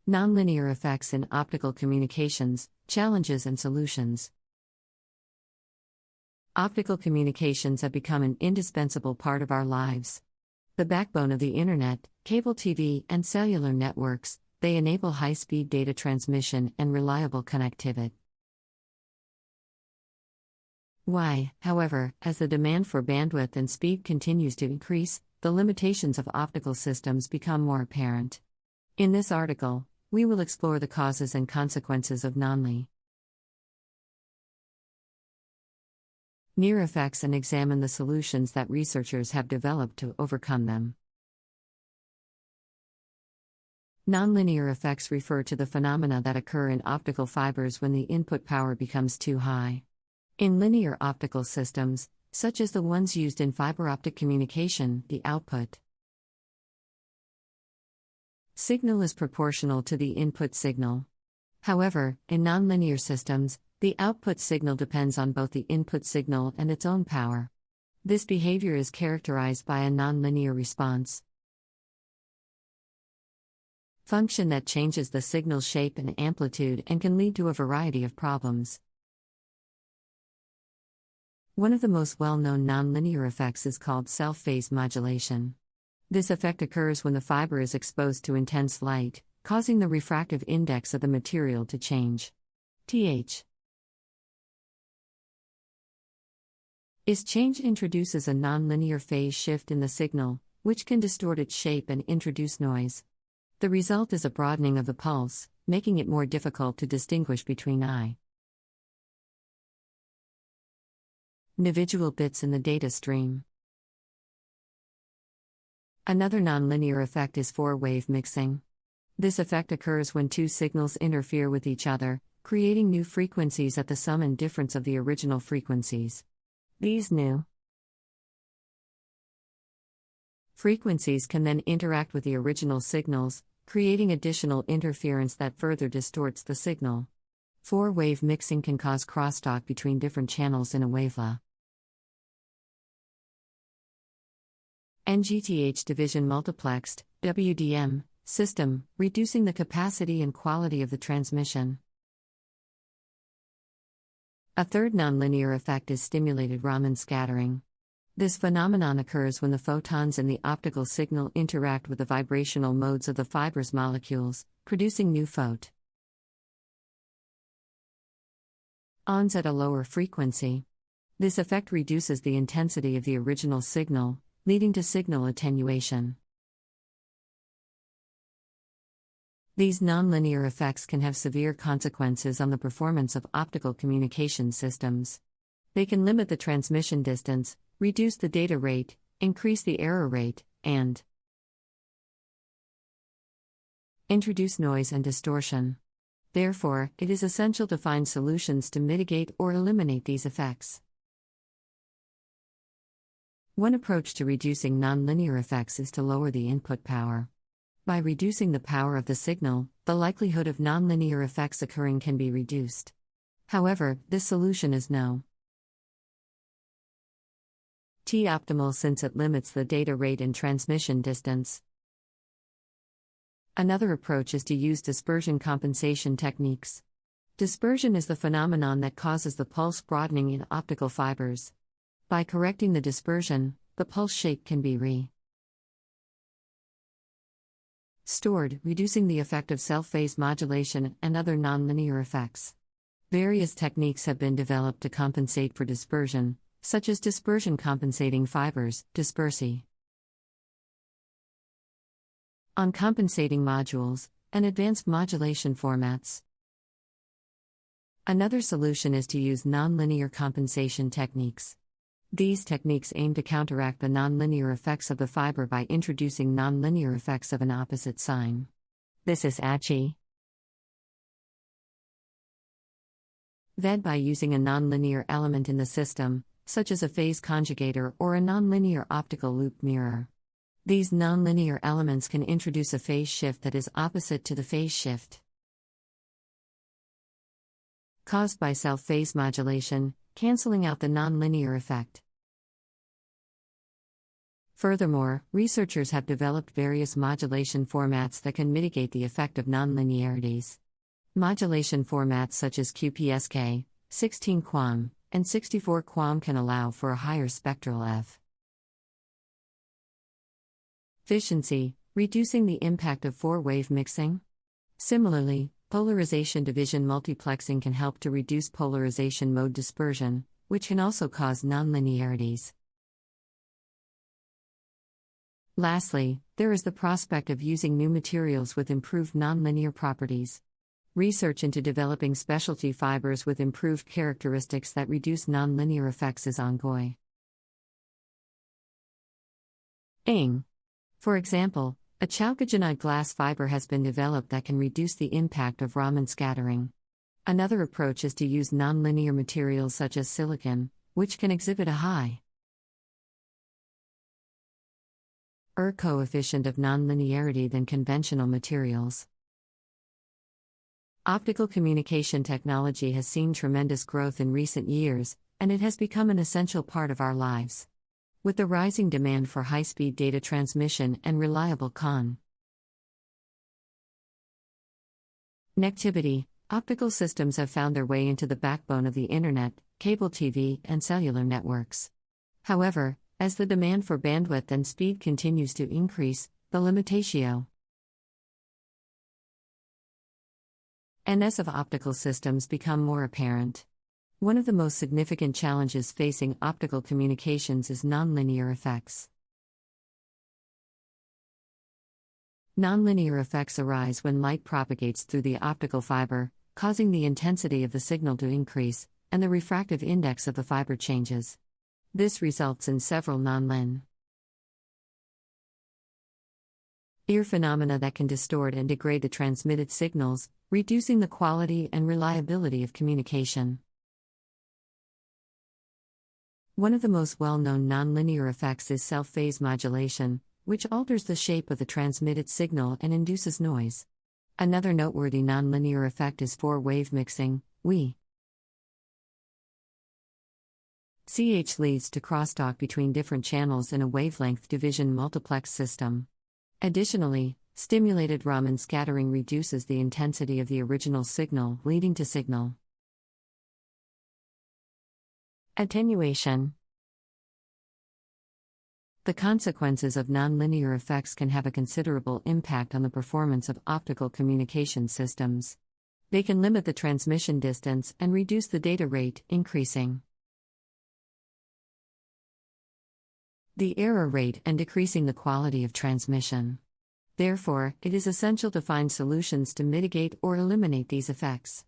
Nonlinear effects in optical communications, challenges and solutions. Optical communications have become an indispensable part of our lives. The backbone of the Internet, cable TV, and cellular networks, they enable high-speed data transmission and reliable connectivity. Why, however, as the demand for bandwidth and speed continues to increase, the limitations of optical systems become more apparent. In this article, we will explore the causes and consequences of nonlinear effects and examine the solutions that researchers have developed to overcome them. Nonlinear effects refer to the phenomena that occur in optical fibers when the input power becomes too high. In linear optical systems, such as the ones used in fiber optic communication, the output signal is proportional to the input signal. However, in nonlinear systems, the output signal depends on both the input signal and its own power. This behavior is characterized by a nonlinear response function that changes the signal's shape and amplitude and can lead to a variety of problems. One of the most well-known nonlinear effects is called self-phase modulation. This effect occurs when the fiber is exposed to intense light, causing the refractive index of the material to change. This change introduces a nonlinear phase shift in the signal, which can distort its shape and introduce noise. The result is a broadening of the pulse, making it more difficult to distinguish between individual bits in the data stream. Another nonlinear effect is four-wave mixing. This effect occurs when two signals interfere with each other, creating new frequencies at the sum and difference of the original frequencies. These new frequencies can then interact with the original signals, creating additional interference that further distorts the signal. Four-wave mixing can cause crosstalk between different channels in a wavelength. NGTH division multiplexed (WDM) system, reducing the capacity and quality of the transmission. A third nonlinear effect is stimulated Raman scattering. This phenomenon occurs when the photons in the optical signal interact with the vibrational modes of the fiber's molecules, producing new photons at a lower frequency. This effect reduces the intensity of the original signal, leading to signal attenuation. These nonlinear effects can have severe consequences on the performance of optical communication systems. They can limit the transmission distance, reduce the data rate, increase the error rate, and introduce noise and distortion. Therefore, it is essential to find solutions to mitigate or eliminate these effects. One approach to reducing nonlinear effects is to lower the input power. By reducing the power of the signal, the likelihood of nonlinear effects occurring can be reduced. However, this solution is optimal since it limits the data rate and transmission distance. Another approach is to use dispersion compensation techniques. Dispersion is the phenomenon that causes the pulse broadening in optical fibers. By correcting the dispersion, the pulse shape can be restored, reducing the effect of self-phase modulation and other nonlinear effects. Various techniques have been developed to compensate for dispersion, such as dispersion compensating fibers, dispersy, on compensating modules, and advanced modulation formats. Another solution is to use nonlinear compensation techniques. These techniques aim to counteract the nonlinear effects of the fiber by introducing nonlinear effects of an opposite sign. This is achieved by using a nonlinear element in the system, such as a phase conjugator or a nonlinear optical loop mirror. These nonlinear elements can introduce a phase shift that is opposite to the phase shift caused by self-phase modulation, canceling out the nonlinear effect. Furthermore, researchers have developed various modulation formats that can mitigate the effect of nonlinearities. Modulation formats such as QPSK, 16 QAM, and 64 QAM can allow for a higher spectral efficiency, reducing the impact of four-wave mixing. Similarly, polarization division multiplexing can help to reduce polarization mode dispersion, which can also cause nonlinearities. Lastly, there is the prospect of using new materials with improved nonlinear properties. Research into developing specialty fibers with improved characteristics that reduce nonlinear effects is ongoing. For example, a chalcogenide glass fiber has been developed that can reduce the impact of Raman scattering. Another approach is to use nonlinear materials such as silicon, which can exhibit a high coefficient of nonlinearity than conventional materials. Optical communication technology has seen tremendous growth in recent years, and it has become an essential part of our lives. With the rising demand for high-speed data transmission and reliable connectivity, optical systems have found their way into the backbone of the Internet, cable TV, and cellular networks. However, as the demand for bandwidth and speed continues to increase, the limitations of optical systems become more apparent. One of the most significant challenges facing optical communications is nonlinear effects. Nonlinear effects arise when light propagates through the optical fiber, causing the intensity of the signal to increase, and the refractive index of the fiber changes. This results in several nonlinear phenomena that can distort and degrade the transmitted signals, reducing the quality and reliability of communication. One of the most well-known nonlinear effects is self-phase modulation, which alters the shape of the transmitted signal and induces noise. Another noteworthy nonlinear effect is four-wave mixing, CH leads to crosstalk between different channels in a wavelength division multiplex system. Additionally, stimulated Raman scattering reduces the intensity of the original signal, leading to signal attenuation. The consequences of nonlinear effects can have a considerable impact on the performance of optical communication systems. They can limit the transmission distance and reduce the data rate, increasing the error rate and decreasing the quality of transmission. Therefore, it is essential to find solutions to mitigate or eliminate these effects.